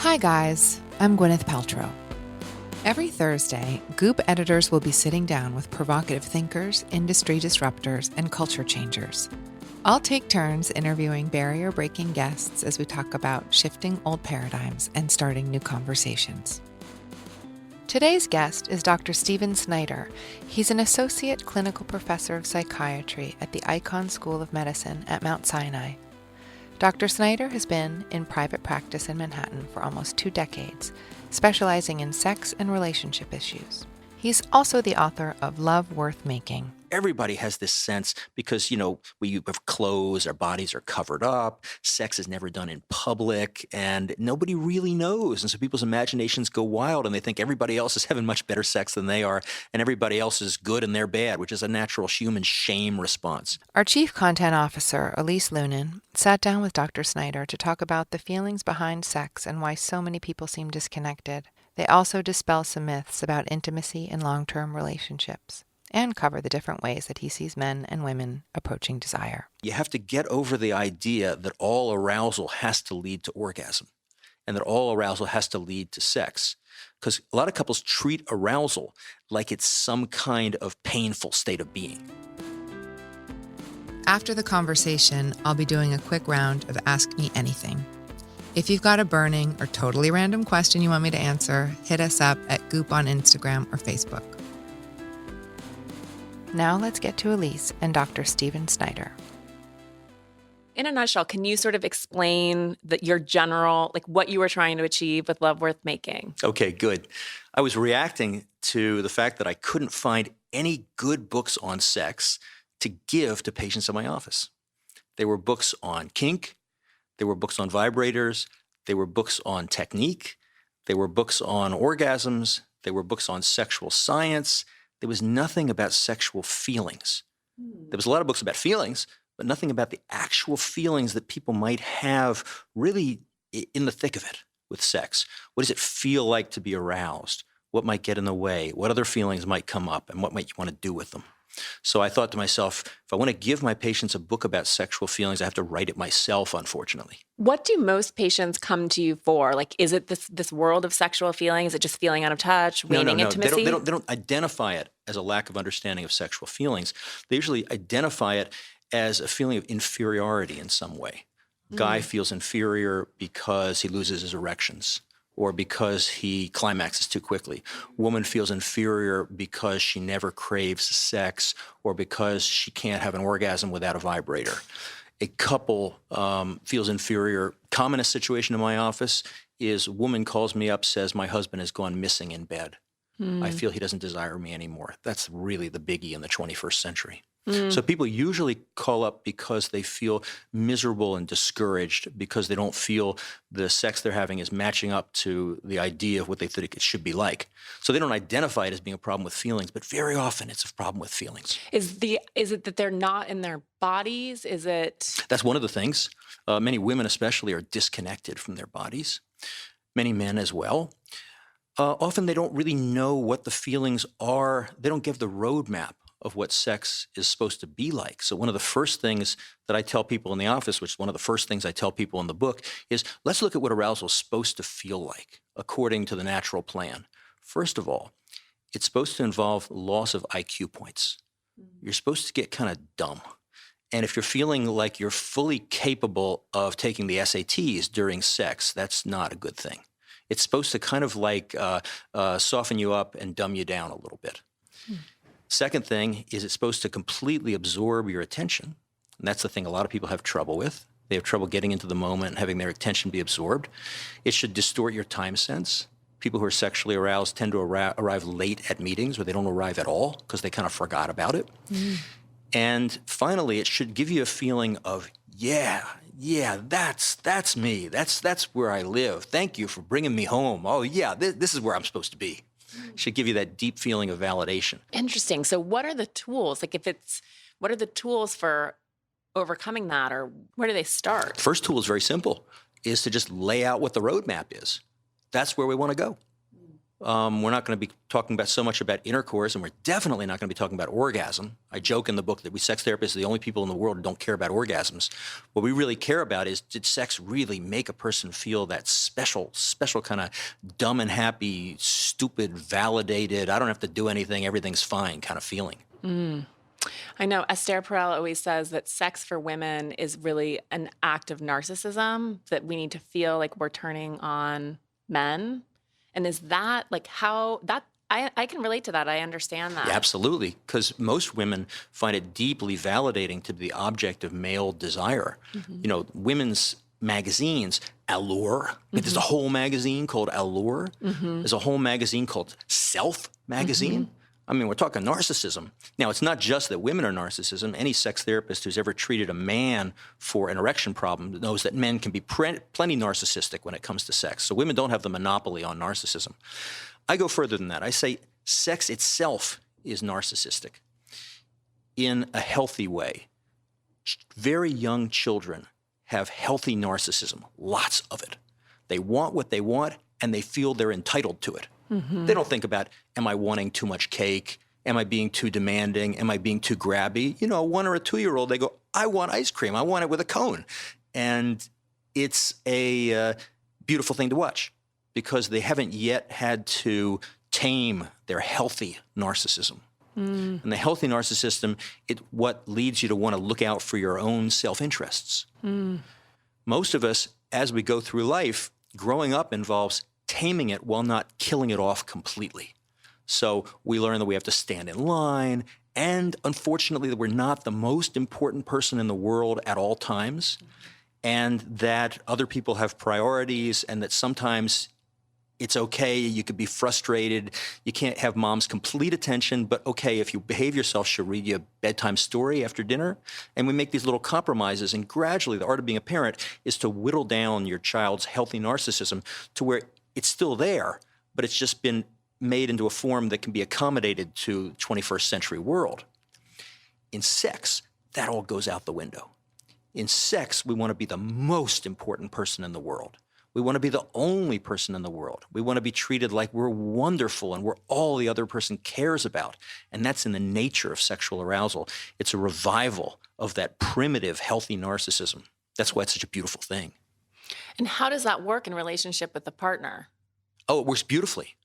Hi guys, I'm Gwyneth Paltrow. Every Thursday, Goop editors will be sitting down with provocative thinkers, industry disruptors, and culture changers. I'll take turns interviewing barrier-breaking guests as we talk about shifting old paradigms and starting new conversations. Today's guest is Dr. Stephen Snyder. He's an associate clinical professor of psychiatry at the Icahn School of Medicine at Mount Sinai. Dr. Snyder has been in private practice in Manhattan for almost 2 decades, specializing in sex and relationship issues. He's also the author of Love Worth Making. Everybody has this sense because, we have clothes, our bodies are covered up, sex is never done in public, and nobody really knows. And so people's imaginations go wild and they think everybody else is having much better sex than they are, and everybody else is good and they're bad, which is a natural human shame response. Our chief content officer, Elise Lunan, sat down with Dr. Snyder to talk about the feelings behind sex and why so many people seem disconnected. They also dispel some myths about intimacy in long-term relationships, and cover the different ways that he sees men and women approaching desire. You have to get over the idea that all arousal has to lead to orgasm and that all arousal has to lead to sex. Because a lot of couples treat arousal like it's some kind of painful state of being. After the conversation, I'll be doing a quick round of Ask Me Anything. If you've got a burning or totally random question you want me to answer, hit us up at Goop on Instagram or Facebook. Now let's get to Elise and Dr. Stephen Snyder. In a nutshell, can you sort of explain your general, what you were trying to achieve with Love Worth Making? Okay, good. I was reacting to the fact that I couldn't find any good books on sex to give to patients in my office. There were books on kink. There were books on vibrators. There were books on technique. There were books on orgasms. There were books on sexual science. There was nothing about sexual feelings. There was a lot of books about feelings, but nothing about the actual feelings that people might have really in the thick of it with sex. What does it feel like to be aroused? What might get in the way? What other feelings might come up? And what might you want to do with them? So I thought to myself, if I want to give my patients a book about sexual feelings, I have to write it myself, unfortunately. What do most patients come to you for? Is it this world of sexual feeling? Is it just feeling out of touch, waning intimacy? They don't identify it as a lack of understanding of sexual feelings. They usually identify it as a feeling of inferiority in some way. Guy feels inferior because he loses his erections, or because he climaxes too quickly. Woman feels inferior because she never craves sex, or because she can't have an orgasm without a vibrator. A couple feels inferior. Commonest situation in my office is a woman calls me up, says, my husband has gone missing in bed. I feel he doesn't desire me anymore. That's really the biggie in the 21st century. So people usually call up because they feel miserable and discouraged because they don't feel the sex they're having is matching up to the idea of what they think it should be like. So they don't identify it as being a problem with feelings, but very often it's a problem with feelings. Is it that they're not in their bodies? Is it? That's one of the things. Many women especially are disconnected from their bodies. Many men as well. Often they don't really know what the feelings are. They don't give the roadmap of what sex is supposed to be like. So one of the first things that I tell people in the office, which is one of the first things I tell people in the book, is let's look at what arousal is supposed to feel like according to the natural plan. First of all, it's supposed to involve loss of IQ points. You're supposed to get kind of dumb. And if you're feeling like you're fully capable of taking the SATs during sex, that's not a good thing. It's supposed to kind of soften you up and dumb you down a little bit. Second thing is it's supposed to completely absorb your attention. And that's the thing a lot of people have trouble with. They have trouble getting into the moment and having their attention be absorbed. It should distort your time sense. People who are sexually aroused tend to arrive late at meetings, or they don't arrive at all because they kind of forgot about it. And finally, it should give you a feeling of, yeah, that's me. That's where I live. Thank you for bringing me home. Oh, yeah, this is where I'm supposed to be. Should give you that deep feeling of validation. Interesting. So what are the tools? What are the tools for overcoming that, or where do they start? First tool is very simple, is to just lay out what the roadmap is. That's where we want to go. We're not going to be talking about so much about intercourse, and we're definitely not going to be talking about orgasm. I joke in the book that we sex therapists are the only people in the world who don't care about orgasms. What we really care about is, did sex really make a person feel that special kind of dumb and happy, stupid, validated, I don't have to do anything, everything's fine kind of feeling? I know Esther Perel always says that sex for women is really an act of narcissism, that we need to feel like we're turning on men. And is that like how that I can relate to that. I understand that. Yeah, absolutely, because most women find it deeply validating to be the object of male desire. You know, women's magazines, Allure. There's a whole magazine called Allure. There's a whole magazine called Self Magazine. I mean, we're talking narcissism. Now, it's not just that women are narcissism. Any sex therapist who's ever treated a man for an erection problem knows that men can be plenty narcissistic when it comes to sex. So women don't have the monopoly on narcissism. I go further than that. I say sex itself is narcissistic in a healthy way. Very young children have healthy narcissism, lots of it. They want what they want, and they feel they're entitled to it. They don't think about, am I wanting too much cake? Am I being too demanding? Am I being too grabby? You know, a 1 or a 2-year-old, they go, I want ice cream. I want it with a cone. And it's a beautiful thing to watch because they haven't yet had to tame their healthy narcissism. And the healthy narcissism, what leads you to want to look out for your own self-interests. Most of us, as we go through life, growing up involves taming it while not killing it off completely. So we learn that we have to stand in line, and unfortunately that we're not the most important person in the world at all times, and that other people have priorities, and that sometimes it's okay, you could be frustrated, you can't have mom's complete attention, but okay, if you behave yourself, she'll read you a bedtime story after dinner. And we make these little compromises, and gradually the art of being a parent is to whittle down your child's healthy narcissism to where it's still there, but it's just been made into a form that can be accommodated to the 21st century world. In sex, that all goes out the window. In sex, we want to be the most important person in the world. We want to be the only person in the world. We want to be treated like we're wonderful and we're all the other person cares about. And that's in the nature of sexual arousal. It's a revival of that primitive, healthy narcissism. That's why it's such a beautiful thing. And how does that work in relationship with the partner? Oh, it works beautifully.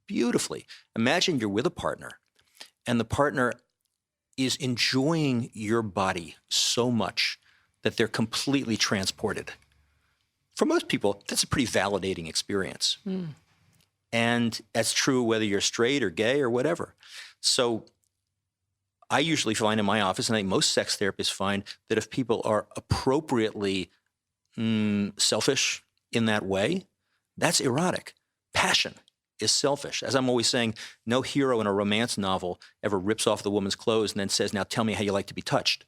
Beautifully. Imagine you're with a partner and the partner is enjoying your body so much that they're completely transported. For most people, that's a pretty validating experience. And that's true whether you're straight or gay or whatever. So I usually find in my office, and I think most sex therapists find, that if people are appropriately selfish in that way, that's erotic. Passion is selfish. As I'm always saying, no hero in a romance novel ever rips off the woman's clothes and then says, now tell me how you like to be touched.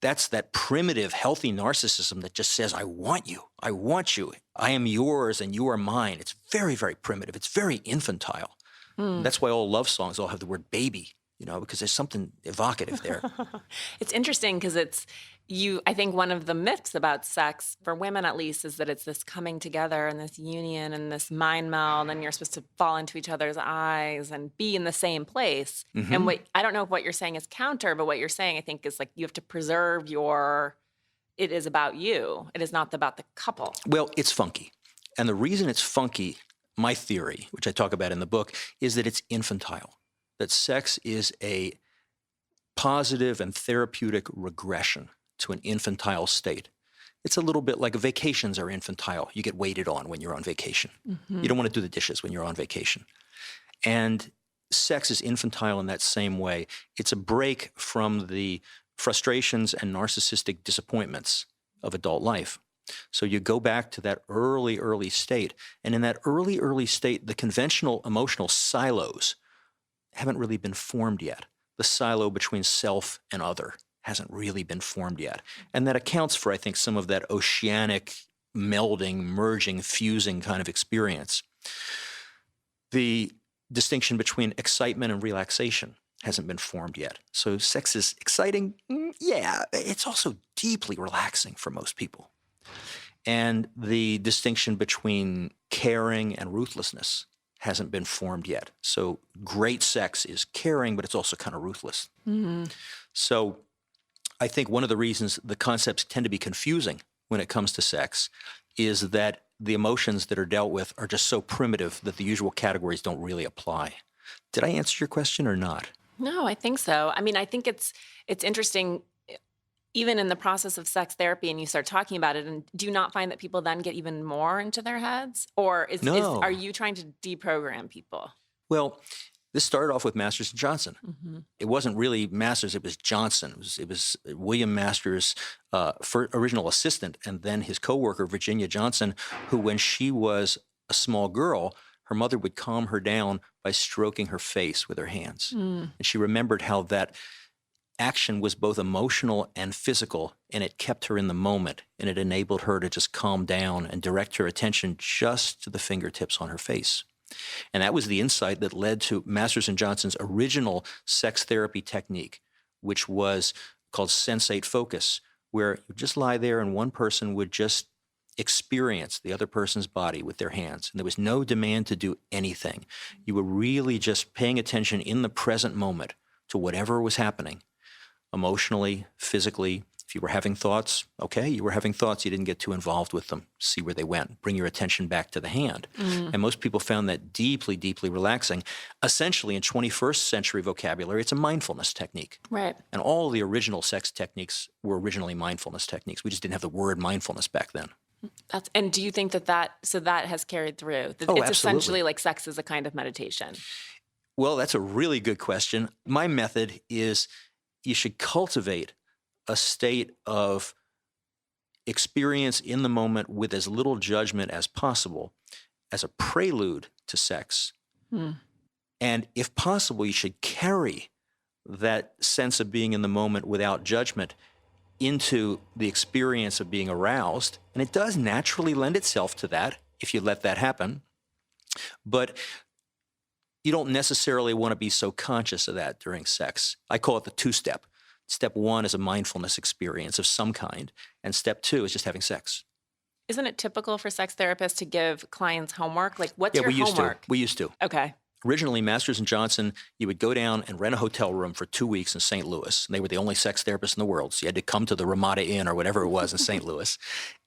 That's that primitive, healthy narcissism that just says, I want you. I want you. I am yours and you are mine. It's very, very primitive. It's very infantile. That's why all love songs all have the word baby, you know, because there's something evocative there. It's interesting because I think one of the myths about sex, for women at least, is that it's this coming together and this union and this mind meld, and you're supposed to fall into each other's eyes and be in the same place. And I don't know if what you're saying is counter, but what you're saying, I think, is like you have to preserve it is about you. It is not about the couple. Well, it's funky. And the reason it's funky, my theory, which I talk about in the book, is that it's infantile, that sex is a positive and therapeutic regression to an infantile state. It's a little bit like vacations are infantile. You get waited on when you're on vacation. You don't want to do the dishes when you're on vacation. And sex is infantile in that same way. It's a break from the frustrations and narcissistic disappointments of adult life. So you go back to that early state. And in that early state, the conventional emotional silos haven't really been formed yet. The silo between self and other hasn't really been formed yet. And that accounts for, I think, some of that oceanic melding, merging, fusing kind of experience. The distinction between excitement and relaxation hasn't been formed yet. So sex is exciting? Yeah, it's also deeply relaxing for most people. And the distinction between caring and ruthlessness hasn't been formed yet. So great sex is caring, but it's also kind of ruthless. So I think one of the reasons the concepts tend to be confusing when it comes to sex is that the emotions that are dealt with are just so primitive that the usual categories don't really apply. Did I answer your question or not? No, I think so. I mean, I think it's interesting, even in the process of sex therapy, and you start talking about it, and do you not find that people then get even more into their heads? Or No. are you trying to deprogram people? Well, this started off with Masters and Johnson. Mm-hmm. It wasn't really Masters, it was Johnson. It was William Masters' original assistant, and then his coworker, Virginia Johnson, who, when she was a small girl, her mother would calm her down by stroking her face with her hands. And she remembered how that action was both emotional and physical, and it kept her in the moment, and it enabled her to just calm down and direct her attention just to the fingertips on her face. And that was the insight that led to Masters and Johnson's original sex therapy technique, which was called sensate focus, where you just lie there and one person would just experience the other person's body with their hands. And there was no demand to do anything. You were really just paying attention in the present moment to whatever was happening, emotionally, physically. If you were having thoughts, okay, you were having thoughts. You didn't get too involved with them. See where they went. Bring your attention back to the hand. And most people found that deeply, deeply relaxing. Essentially, in 21st century vocabulary, it's a mindfulness technique. Right. And all the original sex techniques were originally mindfulness techniques. We just didn't have the word mindfulness back then. And do you think that has carried through? That Oh, it's absolutely. essentially like sex is a kind of meditation. Well, that's a really good question. My method is you should cultivate a state of experience in the moment with as little judgment as possible as a prelude to sex. And if possible, you should carry that sense of being in the moment without judgment into the experience of being aroused. And it does naturally lend itself to that if you let that happen. But you don't necessarily want to be so conscious of that during sex. I call it the two-step. Step one is a mindfulness experience of some kind, and step two is just having sex. Isn't it typical for sex therapists to give clients homework? Like, what's your we used homework? to. We used to. Okay. Originally, Masters and Johnson, you would go down and rent a hotel room for 2 weeks in St. Louis. And they were the only sex therapists in the world. So you had to come to the Ramada Inn or whatever it was in St. Louis.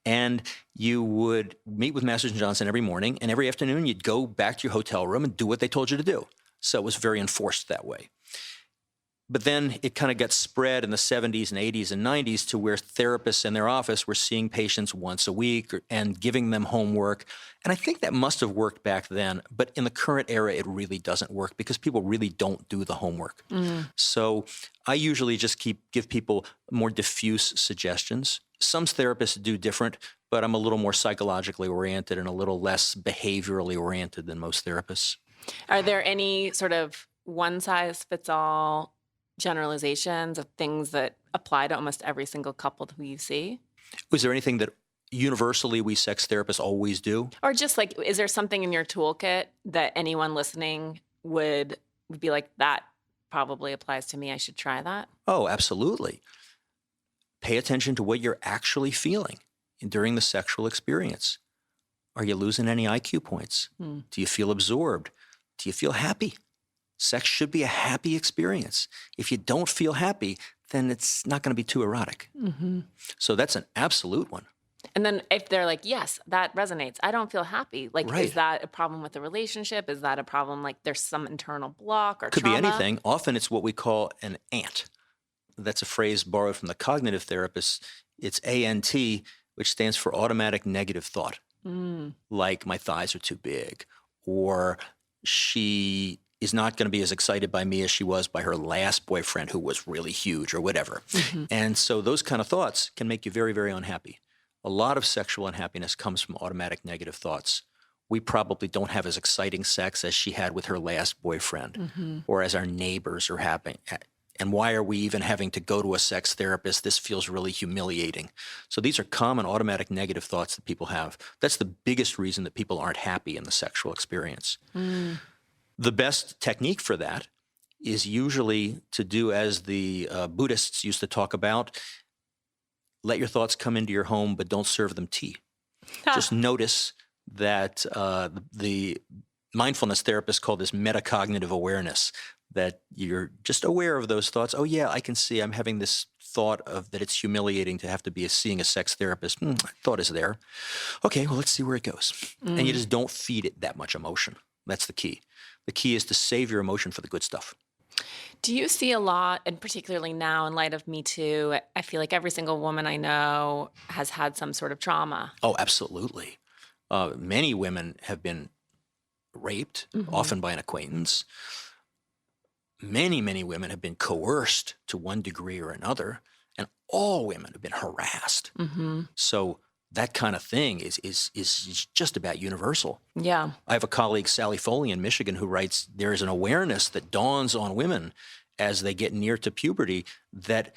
And you would meet with Masters and Johnson every morning. And every afternoon, you'd go back to your hotel room and do what they told you to do. So it was very enforced that way. But then it kind of got spread in the 70s and 80s and 90s to where therapists in their office were seeing patients once a week and giving them homework. And I think that must have worked back then. But in the current era, it really doesn't work because people really don't do the homework. So I usually just give people more diffuse suggestions. Some therapists do different, but I'm a little more psychologically oriented and a little less behaviorally oriented than most therapists. Are there any sort of one-size-fits-all generalizations of things that apply to almost every single couple who you see? Was there anything that universally we sex therapists always do? Or just like, is there something in your toolkit that anyone listening would be like, that probably applies to me, I should try that? Oh, absolutely. Pay attention to what you're actually feeling during the sexual experience. Are you losing any IQ points? Do you feel absorbed? Do you feel happy? Sex should be a happy experience. If you don't feel happy, then it's not going to be too erotic. So that's an absolute one. And then if they're like, yes, that resonates, I don't feel happy. Like, Right. Is that a problem with the relationship? Is that a problem like there's some internal block or Could trauma? be anything. Often it's what we call an ANT. That's a phrase borrowed from the cognitive therapists. It's ANT, which stands for automatic negative thought. Like, my thighs are too big, or she is not going to be as excited by me as she was by her last boyfriend who was really huge, or whatever. And so those kind of thoughts can make you very, very unhappy. A lot of sexual unhappiness comes from automatic negative thoughts. We probably don't have as exciting sex as she had with her last boyfriend, or as our neighbors are having. And why are we even having to go to a sex therapist? This feels really humiliating. So these are common automatic negative thoughts that people have. That's the biggest reason that people aren't happy in the sexual experience. The best technique for that is usually to do as the Buddhists used to talk about: let your thoughts come into your home, but don't serve them tea. Just notice that the mindfulness therapists call this metacognitive awareness, that you're just aware of those thoughts. Oh yeah, I can see I'm having this thought of that it's humiliating to have to be seeing a sex therapist. Thought is there. Okay, well, let's see where it goes. And you just don't feed it that much emotion. That's the key. The key is to save your emotion for the good stuff. Do you see a lot, and particularly now in light of Me Too, I feel like every single woman I know has had some sort of trauma. Oh, absolutely. Many women have been raped, often by an acquaintance. Many, many women have been coerced to one degree or another, and all women have been harassed. So that kind of thing is just about universal. Yeah. I have a colleague, Sally Foley in Michigan, who writes, there is an awareness that dawns on women as they get near to puberty that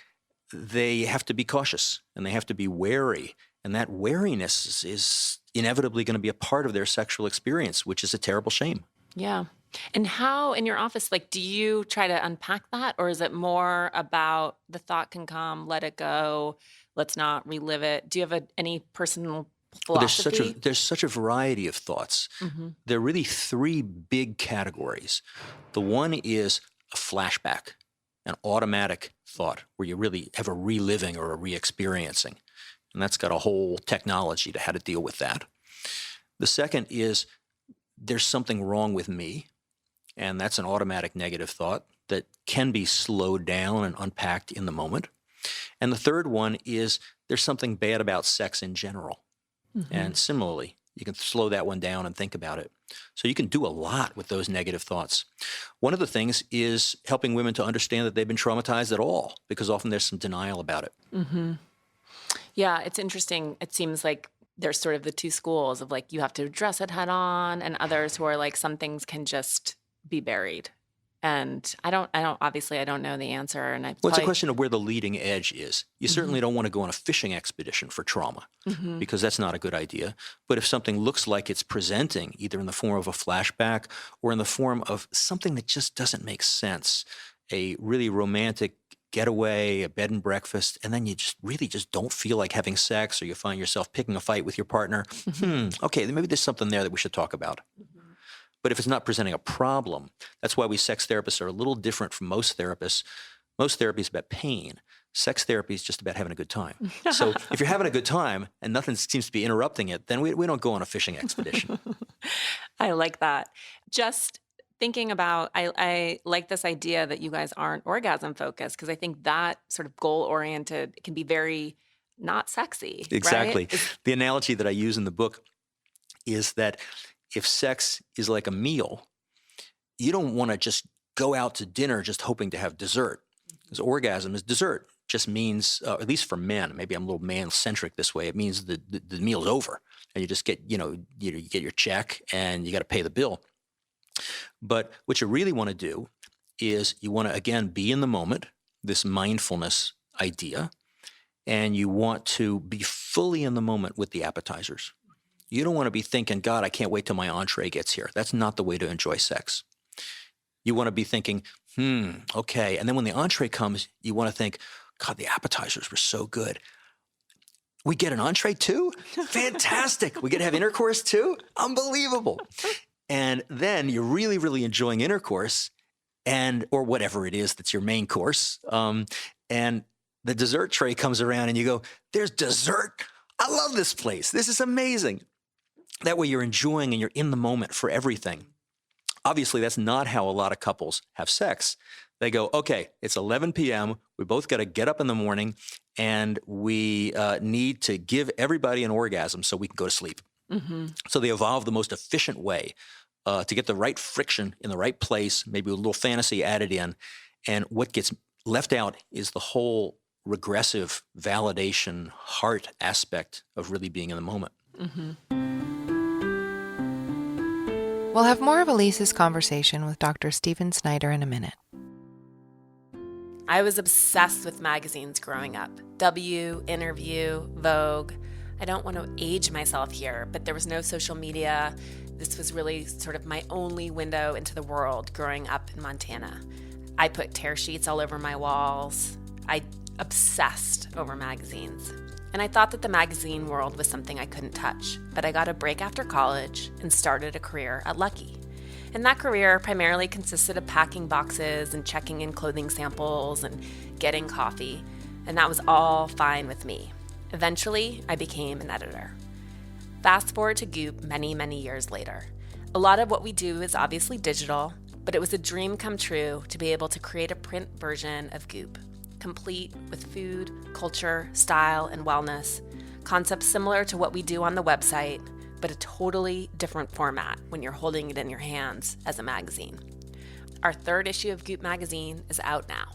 they have to be cautious and they have to be wary. And that wariness is inevitably going to be a part of their sexual experience, which is a terrible shame. Yeah. And how in your office, like, do you try to unpack that, or is it more about the thought can come, let it go, let's not relive it? Do you have any personal philosophy? There's such a variety of thoughts. There are really three big categories. The one is a flashback, an automatic thought where you really have a reliving or a re-experiencing. And that's got a whole technology to how to deal with that. The second is there's something wrong with me. And that's an automatic negative thought that can be slowed down and unpacked in the moment. And the third one is there's something bad about sex in general. And similarly, you can slow that one down and think about it. So you can do a lot with those negative thoughts. One of the things is helping women to understand that they've been traumatized at all, because often there's some denial about it. Yeah, it's interesting. It seems like there's sort of the two schools of like, you have to address it head on, and others who are like, some things can just be buried. And I don't obviously I don't know the answer. And Well, it's a question of where the leading edge is. You certainly don't want to go on a fishing expedition for trauma, because that's not a good idea. But if something looks like it's presenting either in the form of a flashback or in the form of something that just doesn't make sense, a really romantic getaway, a bed and breakfast, and then you just really just don't feel like having sex, or you find yourself picking a fight with your partner, okay, then maybe there's something there that we should talk about. But if it's not presenting a problem, that's why we sex therapists are a little different from most therapists. Most therapy is about pain. Sex therapy is just about having a good time. So if you're having a good time and nothing seems to be interrupting it, then we don't go on a fishing expedition. I like that. Just thinking about, I like this idea that you guys aren't orgasm focused, because I think that sort of goal oriented can be very not sexy. Exactly. Right? The analogy that I use in the book is that if sex is like a meal, you don't want to just go out to dinner just hoping to have dessert. Because orgasm is dessert. Just means, at least for men, maybe I'm a little man-centric this way, it means the meal's over. And you just get, you get your check and you got to pay the bill. But what you really want to do is you want to, again, be in the moment, this mindfulness idea, and you want to be fully in the moment with the appetizers. You don't want to be thinking, God, I can't wait till my entree gets here. That's not the way to enjoy sex. You want to be thinking, okay. And then when the entree comes, you want to think, God, the appetizers were so good. We get an entree too? Fantastic. We get to have intercourse too? Unbelievable. And then you're really, really enjoying intercourse, or whatever it is that's your main course. And the dessert tray comes around and you go, there's dessert? I love this place. This is amazing. That way you're enjoying and you're in the moment for everything. Obviously, that's not how a lot of couples have sex. They go, okay, it's 11 p.m. We both got to get up in the morning and we need to give everybody an orgasm so we can go to sleep. So they evolve the most efficient way to get the right friction in the right place, maybe with a little fantasy added in. And what gets left out is the whole regressive validation heart aspect of really being in the moment. We'll have more of Elise's conversation with Dr. Stephen Snyder in a minute. I was obsessed with magazines growing up. W, Interview, Vogue. I don't want to age myself here, but there was no social media. This was really sort of my only window into the world growing up in Montana. I put tear sheets all over my walls. I obsessed over magazines. And I thought that the magazine world was something I couldn't touch. But I got a break after college and started a career at Lucky. And that career primarily consisted of packing boxes and checking in clothing samples and getting coffee. And that was all fine with me. Eventually, I became an editor. Fast forward to Goop many, many years later. A lot of what we do is obviously digital, but it was a dream come true to be able to create a print version of Goop, complete with food, culture, style, and wellness, concepts similar to what we do on the website, but a totally different format when you're holding it in your hands as a magazine. Our third issue of Goop magazine is out now.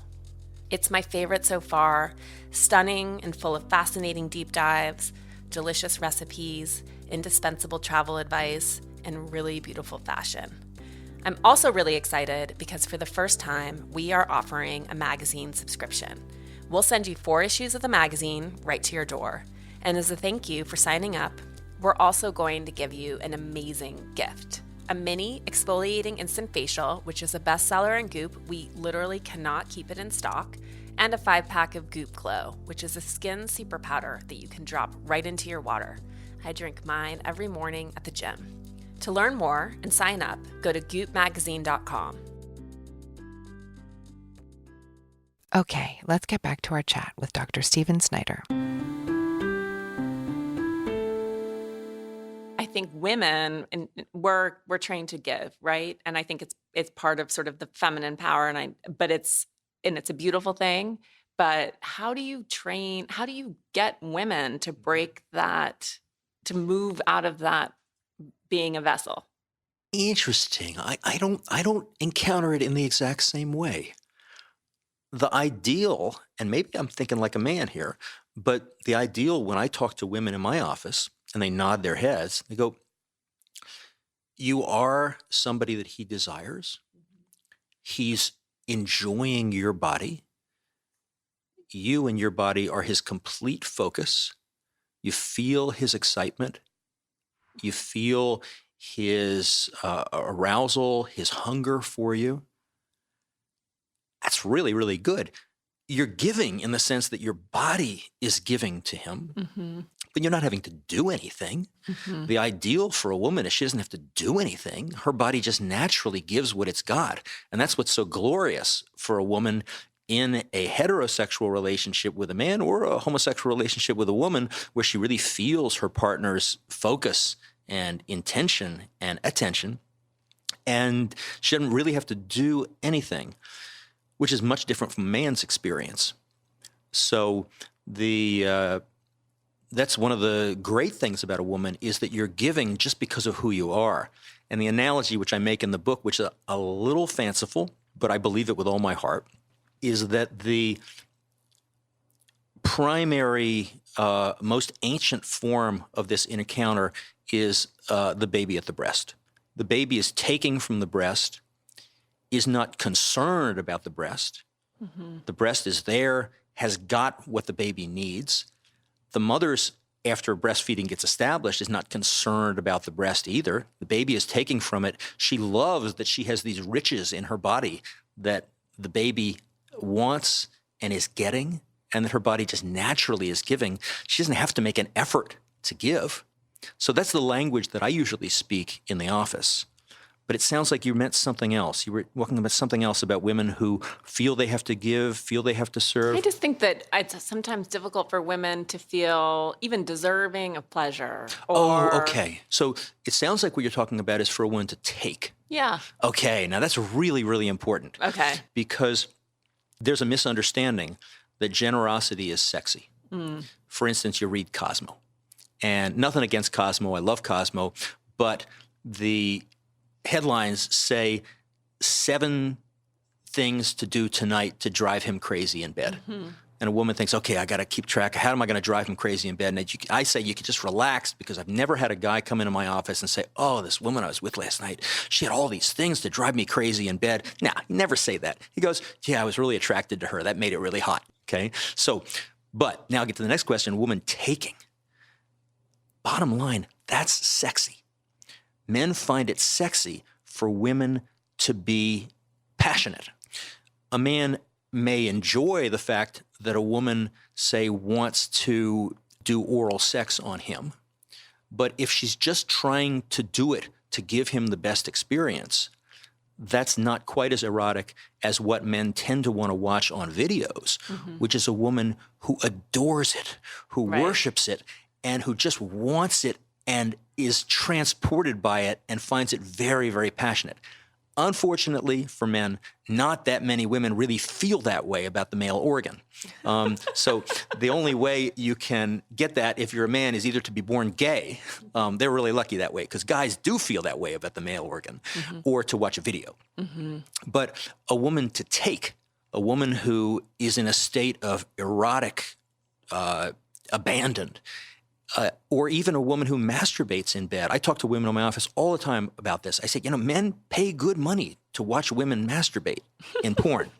It's my favorite so far, stunning and full of fascinating deep dives, delicious recipes, indispensable travel advice, and really beautiful fashion. I'm also really excited because for the first time, we are offering a magazine subscription. We'll send you 4 issues of the magazine right to your door. And as a thank you for signing up, we're also going to give you an amazing gift. A mini exfoliating instant facial, which is a bestseller in Goop. We literally cannot keep it in stock. And a 5-pack of Goop Glow, which is a skin super powder that you can drop right into your water. I drink mine every morning at the gym. To learn more and sign up, go to goopmagazine.com. Okay, let's get back to our chat with Dr. Stephen Snyder. I think women, and we're trained to give, right? And I think it's part of sort of the feminine power, but it's a beautiful thing. But how do you get women to break that, to move out of that being a vessel? Interesting. I don't encounter it in the exact same way. The ideal, and maybe I'm thinking like a man here, but the ideal when I talk to women in my office and they nod their heads, they go, you are somebody that he desires. He's enjoying your body. You and your body are his complete focus. You feel his excitement. You feel his arousal, his hunger for you. That's really, really good. You're giving in the sense that your body is giving to him, but you're not having to do anything. The ideal for a woman is she doesn't have to do anything. Her body just naturally gives what it's got. And that's what's so glorious for a woman in a heterosexual relationship with a man or a homosexual relationship with a woman where she really feels her partner's focus and intention and attention. And she doesn't really have to do anything, which is much different from a man's experience. So that's one of the great things about a woman is that you're giving just because of who you are. And the analogy which I make in the book, which is a little fanciful, but I believe it with all my heart, is that the primary, most ancient form of this encounter is the baby at the breast. The baby is taking from the breast, is not concerned about the breast. The breast is there, has got what the baby needs. The mother's, after breastfeeding gets established, is not concerned about the breast either. The baby is taking from it. She loves that she has these riches in her body that the baby wants and is getting, and that her body just naturally is giving. She doesn't have to make an effort to give. So that's the language that I usually speak in the office. But it sounds like you meant something else. You were talking about something else about women who feel they have to give, feel they have to serve. I just think that it's sometimes difficult for women to feel even deserving of pleasure. Okay. So it sounds like what you're talking about is for a woman to take. Yeah. Okay. Now that's really, really important. Okay. Because there's a misunderstanding that generosity is sexy. For instance, you read Cosmo. And nothing against Cosmo. I love Cosmo. But the headlines say 7 things to do tonight to drive him crazy in bed. And a woman thinks, okay, I got to keep track. How am I going to drive him crazy in bed? And I say you can just relax because I've never had a guy come into my office and say, oh, this woman I was with last night, she had all these things to drive me crazy in bed. Nah, never say that. He goes, yeah, I was really attracted to her. That made it really hot. Okay. So, but now I get to the next question, woman taking. Bottom line, that's sexy. Men find it sexy for women to be passionate. A man may enjoy the fact that a woman, say, wants to do oral sex on him, but if she's just trying to do it to give him the best experience, that's not quite as erotic as what men tend to want to watch on videos, which is a woman who adores it, who worships it, and who just wants it and is transported by it and finds it very, very passionate. Unfortunately for men, not that many women really feel that way about the male organ. So the only way you can get that if you're a man is either to be born gay. They're really lucky that way because guys do feel that way about the male organ, or to watch a video. But a woman to take, a woman who is in a state of erotic abandon, or even a woman who masturbates in bed. I talk to women in my office all the time about this. I say, men pay good money to watch women masturbate in porn.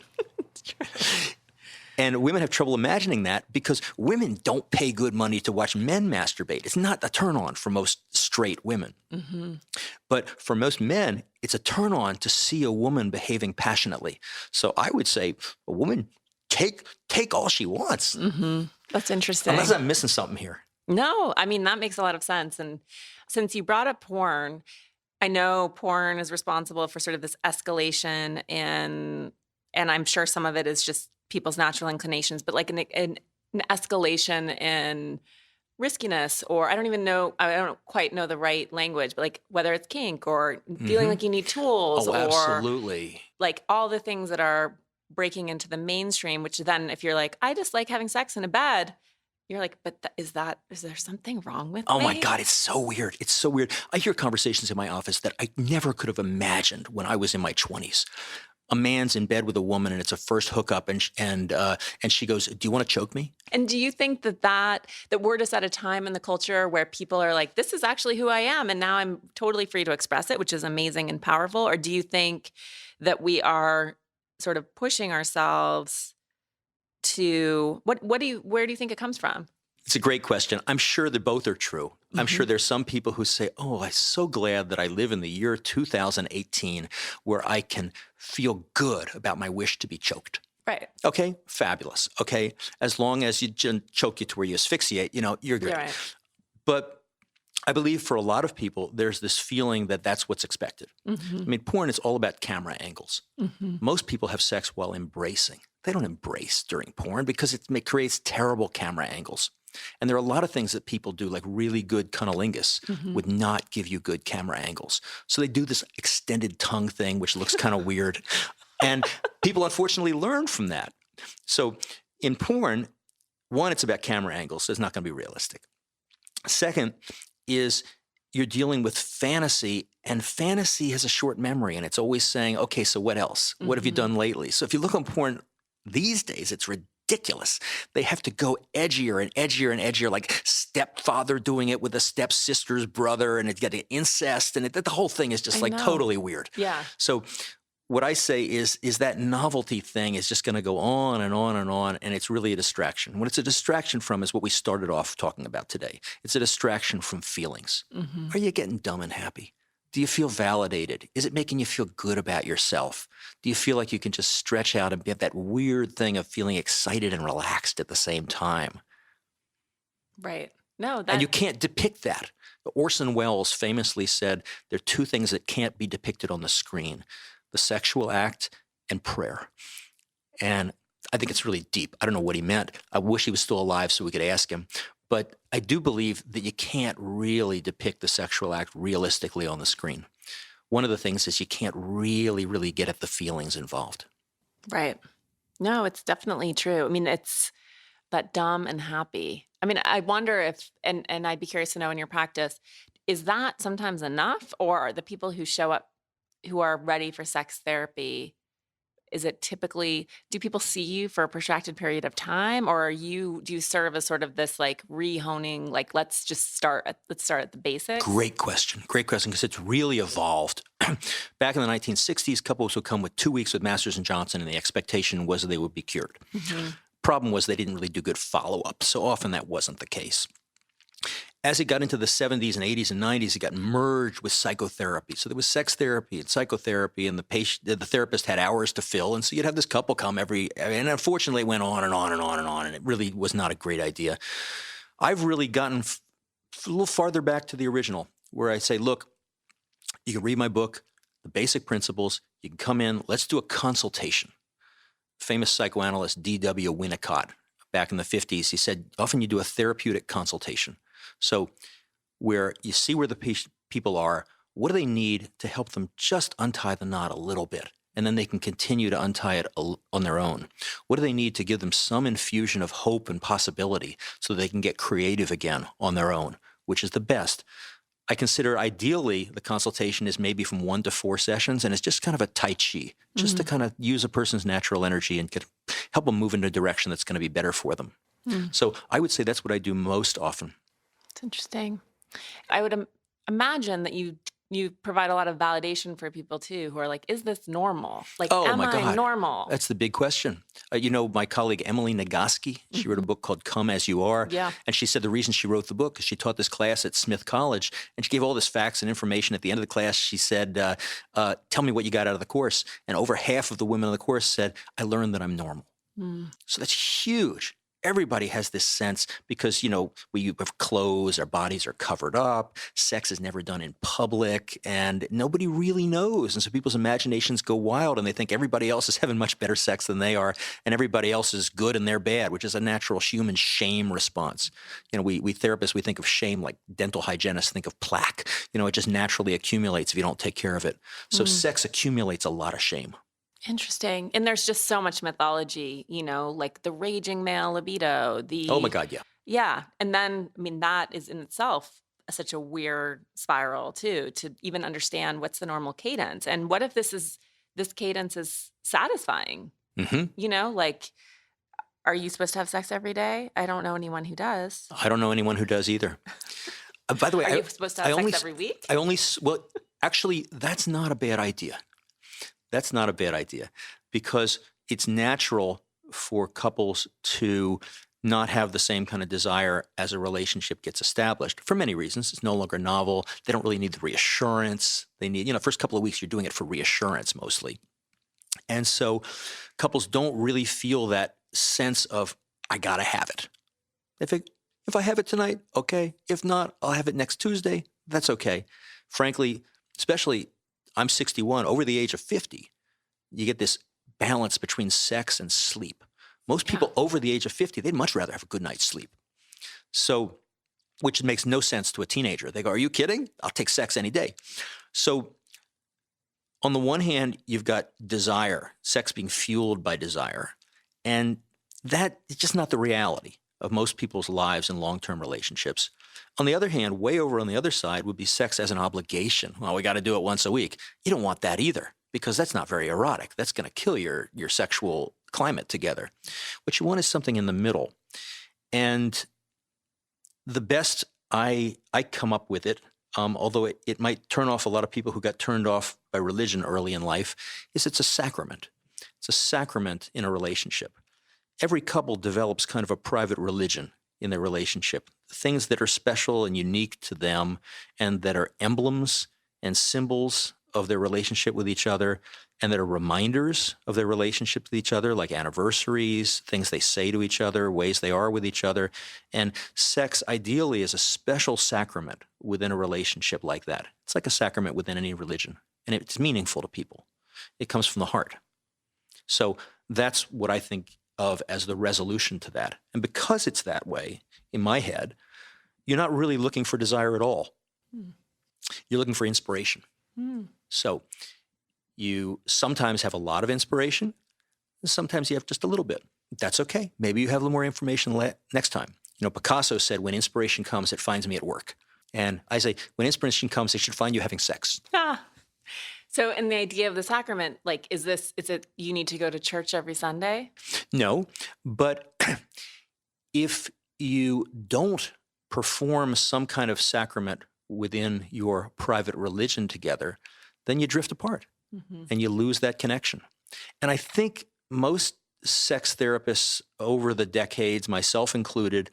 And women have trouble imagining that because women don't pay good money to watch men masturbate. It's not a turn on for most straight women. But for most men, it's a turn on to see a woman behaving passionately. So I would say a woman take all she wants. That's interesting. Unless I'm missing something here. No, I mean, that makes a lot of sense. And since you brought up porn, I know porn is responsible for sort of this escalation and I'm sure some of it is just people's natural inclinations, but like an escalation in riskiness, or I don't quite know the right language, but like whether it's kink or feeling like you need tools Oh, or absolutely. like all the things that are breaking into the mainstream, which then if you're like, I just like having sex in a bed, you're like, but is there something wrong with me? Oh my God, it's so weird. It's so weird. I hear conversations in my office that I never could have imagined when I was in my 20s. A man's in bed with a woman and it's a first hookup and she goes, do you want to choke me? And do you think that we're just at a time in the culture where people are like, this is actually who I am and now I'm totally free to express it, which is amazing and powerful? Or do you think that we are sort of pushing ourselves to where do you think it comes from? It's a great question. I'm sure that both are true. I'm sure there's some people who say, oh, I'm so glad that I live in the year 2018 where I can feel good about my wish to be choked. Right. Okay, fabulous. Okay, as long as you choke you to where you asphyxiate, you're good. Yeah, right. But I believe for a lot of people, there's this feeling that that's what's expected. I mean, porn is all about camera angles. Most people have sex while embracing. They don't embrace during porn because it creates terrible camera angles. And there are a lot of things that people do, like really good cunnilingus, would not give you good camera angles. So they do this extended tongue thing, which looks kind of weird. And people unfortunately learn from that. So in porn, one, it's about camera angles, so it's not going to be realistic. Second is you're dealing with fantasy, and fantasy has a short memory, and it's always saying, okay, so what else? What have you done lately? So if you look on porn these days, it's ridiculous. They have to go edgier and edgier and edgier, like stepfather doing it with a stepsister's brother, and it's getting incest, and the whole thing is just totally weird. Yeah. So what I say is that novelty thing is just going to go on and on and on, and it's really a distraction. What it's a distraction from is what we started off talking about today. It's a distraction from feelings. Are you getting dumb and happy? Do you feel validated? Is it making you feel good about yourself? Do you feel like you can just stretch out and get that weird thing of feeling excited and relaxed at the same time? Right. No, and you can't depict that. Orson Welles famously said there are two things that can't be depicted on the screen: the sexual act and prayer. And I think it's really deep. I don't know what he meant. I wish he was still alive so we could ask him. But I do believe that you can't really depict the sexual act realistically on the screen. One of the things is you can't really, really get at the feelings involved. Right. No, it's definitely true. I mean, it's that dumb and happy. I mean, I wonder if, and I'd be curious to know in your practice, is that sometimes enough? Or are the people who show up who are ready for sex therapy, is it typically, do people see you for a protracted period of time, or do you serve as sort of this like rehoning, like let's start at the basics? Great question, because it's really evolved. Back in the 1960s, couples would come with 2 weeks with Masters and Johnson, and the expectation was that they would be cured. Problem was they didn't really do good follow-up, so often that wasn't the case. As it got into the 70s and 80s and 90s, it got merged with psychotherapy. So there was sex therapy and psychotherapy, and the therapist had hours to fill. And so you'd have this couple come and unfortunately it went on and on and on and on, and it really was not a great idea. I've really gotten a little farther back to the original, where I say, look, you can read my book. the basic principles. You can come in, let's do a consultation. Famous psychoanalyst D.W. Winnicott, back in the 50s, he said, often you do a therapeutic consultation. So where you see where the people are, what do they need to help them just untie the knot a little bit? And then they can continue to untie it on their own. What do they need to give them some infusion of hope and possibility so they can get creative again on their own, which is the best? I consider ideally the consultation is maybe from 1 to 4 sessions, and it's just kind of a Tai Chi, just to kind of use a person's natural energy and help them move in a direction that's going to be better for them. So I would say that's what I do most often. It's interesting. I would imagine that you provide a lot of validation for people too, who are like, is this normal? Like, Oh am my I God. normal? That's the big question. My colleague Emily Nagoski, she wrote a book called Come As You Are. Yeah. And she said the reason she wrote the book is she taught this class at Smith College, and she gave all this facts and information. At the end of the class, she said, tell me what you got out of the course. And over half of the women in the course said, I learned that I'm normal. So that's huge. Everybody has this sense because, we have clothes, our bodies are covered up, sex is never done in public, and nobody really knows. And so people's imaginations go wild and they think everybody else is having much better sex than they are, and everybody else is good and they're bad, which is a natural human shame response. We therapists, we think of shame like dental hygienists think of plaque. It just naturally accumulates if you don't take care of it. So sex accumulates a lot of shame. Interesting. And there's just so much mythology, like the raging male libido, Oh my God, yeah. Yeah. And then, that is in itself such a weird spiral too, to even understand what's the normal cadence. And what if this cadence is satisfying? Like, are you supposed to have sex every day? I don't know anyone who does. I don't know anyone who does either. By the way, are you supposed to have sex every week? Actually, that's not a bad idea. That's not a bad idea because it's natural for couples to not have the same kind of desire as a relationship gets established for many reasons. It's no longer novel. They don't really need the reassurance. They need, first couple of weeks, you're doing it for reassurance mostly. And so couples don't really feel that sense of, I got to have it. If I have it tonight, okay. If not, I'll have it next Tuesday. That's okay. Frankly, especially I'm 61, over the age of 50, you get this balance between sex and sleep. Most people over the age of 50, they'd much rather have a good night's sleep. So, which makes no sense to a teenager. They go, are you kidding? I'll take sex any day. So on the one hand, you've got desire, sex being fueled by desire. And that is just not the reality of most people's lives in long-term relationships. On the other hand, way over on the other side would be sex as an obligation. Well, we got to do it once a week. You don't want that either because that's not very erotic. That's going to kill your sexual climate together. What you want is something in the middle. And the best I come up with it, although it might turn off a lot of people who got turned off by religion early in life, is it's a sacrament. It's a sacrament in a relationship. Every couple develops kind of a private religion in their relationship, things that are special and unique to them and that are emblems and symbols of their relationship with each other and that are reminders of their relationship with each other, like anniversaries, things they say to each other, ways they are with each other. And sex ideally is a special sacrament within a relationship like that. It's like a sacrament within any religion, and it's meaningful to people. It comes from the heart. So that's what I think of as the resolution to that. And because it's that way, in my head, you're not really looking for desire at all. You're looking for inspiration. So you sometimes have a lot of inspiration, and sometimes you have just a little bit. That's okay. Maybe you have a little more information next time. Picasso said, when inspiration comes, it finds me at work. And I say, when inspiration comes, it should find you having sex. So in the idea of the sacrament, like, is it you need to go to church every Sunday? No, but if you don't perform some kind of sacrament within your private religion together, then you drift apart and you lose that connection. And I think most sex therapists over the decades, myself included,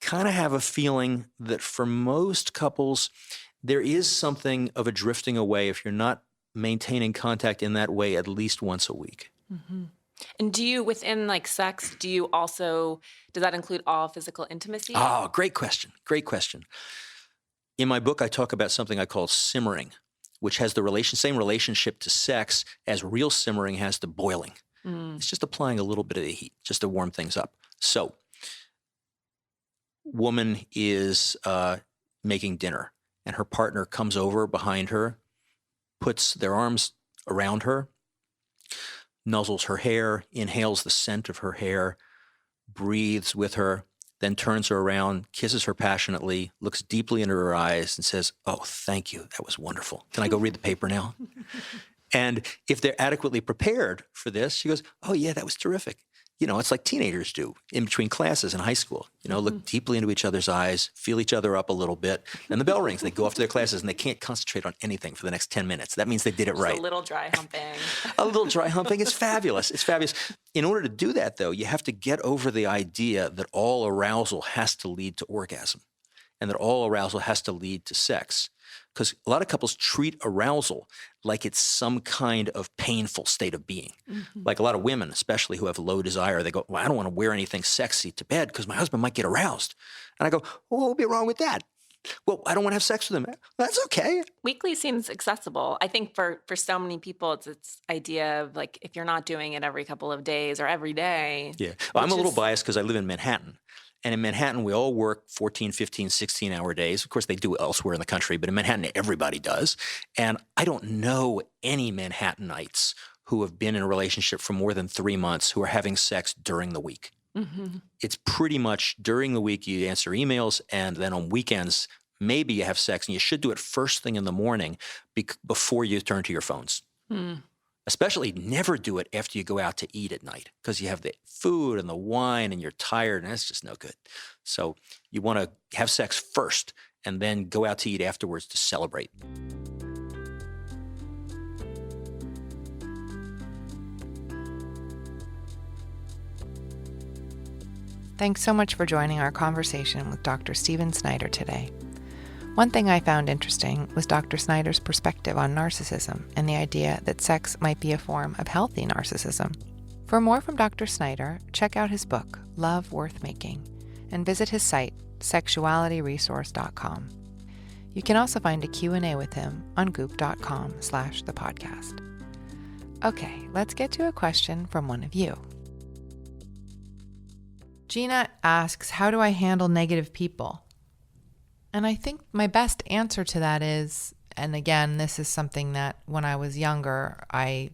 kind of have a feeling that for most couples, there is something of a drifting away if you're not maintaining contact in that way at least once a week. And do you, within like sex, does that include all physical intimacy? Oh, great question. Great question. In my book, I talk about something I call simmering. which has the same relationship to sex as real simmering has to boiling. It's just applying a little bit of the heat just to warm things up. So, woman is making dinner, and her partner comes over behind her, puts their arms around her, nuzzles her hair, inhales the scent of her hair, breathes with her, then turns her around, kisses her passionately, looks deeply into her eyes, and says, "Oh, thank you. That was wonderful. Can I go read the paper now?" And if they're adequately prepared for this, she goes, "Oh, yeah, that was terrific." It's like teenagers do in between classes in high school. Look deeply into each other's eyes, feel each other up a little bit. And the bell rings. They go off to their classes, and they can't concentrate on anything for the next 10 minutes. That means they did it right. A little dry humping. A little dry humping. It's fabulous. It's fabulous. In order to do that, though, you have to get over the idea that all arousal has to lead to orgasm and that all arousal has to lead to sex. Because a lot of couples treat arousal like it's some kind of painful state of being. Like a lot of women, especially who have low desire, they go, "Well, I don't want to wear anything sexy to bed because my husband might get aroused." And I go, "Well, what would be wrong with that?" "Well, I don't want to have sex with him." "That's okay." Weekly seems accessible. I think for so many people, it's idea of like, if you're not doing it every couple of days or every day. Yeah. Well, I'm a little biased because I live in Manhattan. And in Manhattan, we all work 14, 15, 16-hour days. Of course, they do elsewhere in the country, but in Manhattan, everybody does. And I don't know any Manhattanites who have been in a relationship for more than 3 months who are having sex during the week. It's pretty much during the week you answer emails, and then on weekends, maybe you have sex, and you should do it first thing in the morning before you turn to your phones. Especially never do it after you go out to eat at night because you have the food and the wine and you're tired, and that's just no good. So you want to have sex first and then go out to eat afterwards to celebrate. Thanks so much for joining our conversation with Dr. Stephen Snyder today. One thing I found interesting was Dr. Snyder's perspective on narcissism and the idea that sex might be a form of healthy narcissism. For more from Dr. Snyder, check out his book, Love Worth Making, and visit his site, sexualityresource.com. You can also find a Q&A with him on goop.com/thepodcast. Okay, let's get to a question from one of you. Gina asks, how do I handle negative people? And I think my best answer to that is, and again, this is something that when I was younger, I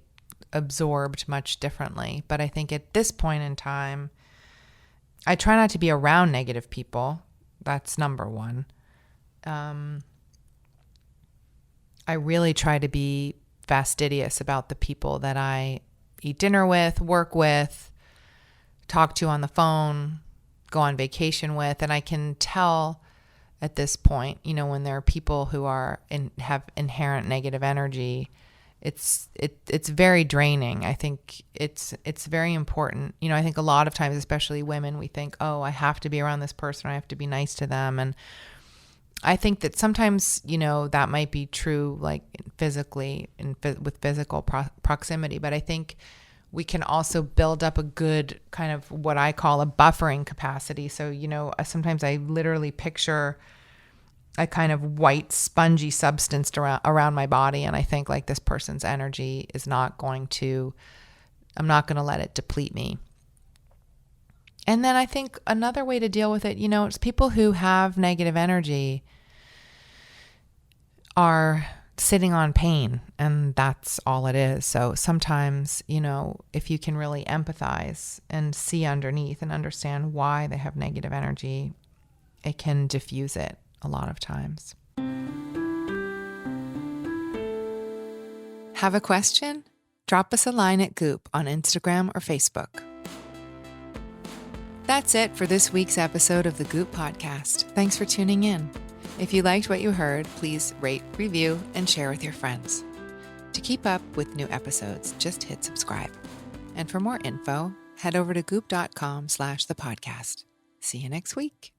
absorbed much differently. But I think at this point in time, I try not to be around negative people. That's number one. I really try to be fastidious about the people that I eat dinner with, work with, talk to on the phone, go on vacation with. And I can tell at this point, when there are people who have inherent negative energy, it's very draining. I think it's very important. I think a lot of times, especially women, we think, "Oh, I have to be around this person. I have to be nice to them." And I think that sometimes, that might be true, like physically with physical proximity. But I think we can also build up a good kind of what I call a buffering capacity. So, sometimes I literally picture a kind of white, spongy substance around my body. And I think like this person's energy is I'm not going to let it deplete me. And then I think another way to deal with it, it's people who have negative energy are sitting on pain, and that's all it is. So sometimes, if you can really empathize and see underneath and understand why they have negative energy, it can diffuse it a lot of times. Have a question? Drop us a line at Goop on Instagram or Facebook. That's it for this week's episode of the Goop Podcast. Thanks for tuning in. If you liked what you heard, please rate, review, and share with your friends. To keep up with new episodes, just hit subscribe. And for more info, head over to goop.com/thepodcast. See you next week.